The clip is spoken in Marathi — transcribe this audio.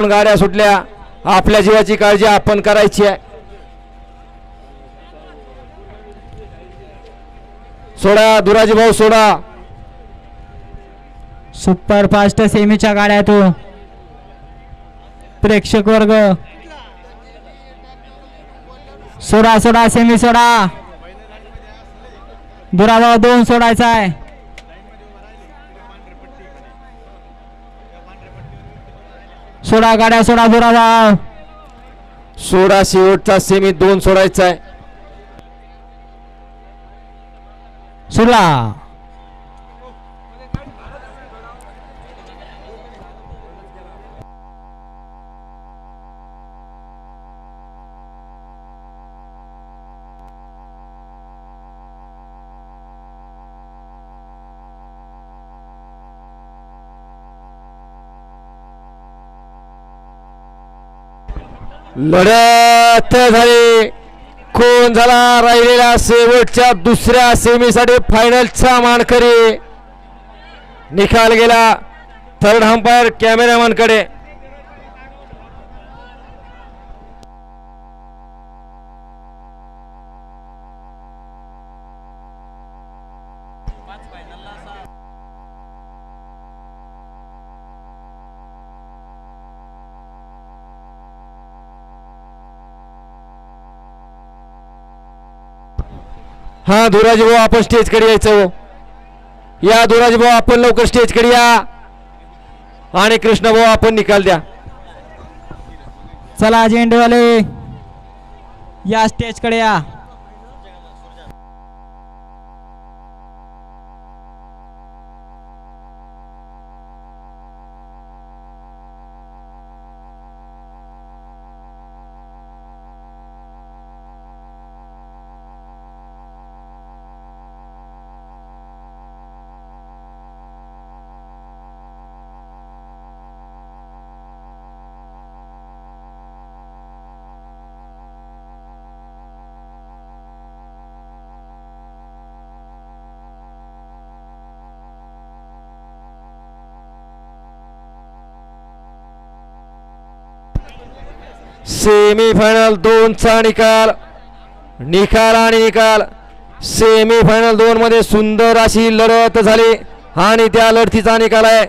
गाड्या सुटल्या. आपल्या जीवाची काळजी आपण करायची आहे. सोडा दुराजी भाऊ सोडा. सुपर फास्ट सेमीच्या गाड्या तो प्रेक्षक वर्ग सोडा सोडा सेमी सोडा. दुराभाव 2 सोडायचा आहे. सोडा गाड्या सोडा दुराभाव सोडा. शेवटचा सेमी 2 सोडायचा आहे. सोडला. लढत झाली. कोण झाला राहिलेला शेवटच्या दुसऱ्या सेमीसाठी फायनलचा मानकरी. निकाल गेला थर्ड अंपायर कॅमेरामॅन कडे. हा धुराजी भाऊ आपण स्टेज कडे यायचं. या धुराजी भाऊ आपण लवकर स्टेज कडे या. आणि कृष्ण भाऊ आपण निकाल द्या. चला झेंडेवाले या स्टेज कडे या. सेमीफायनल 2 चा निकाल. निकाल आणि निकाल. सेमीफायनल 2 मध्ये सुंदर अशी लढत झाली आणि त्या लढतीचा निकाल आहे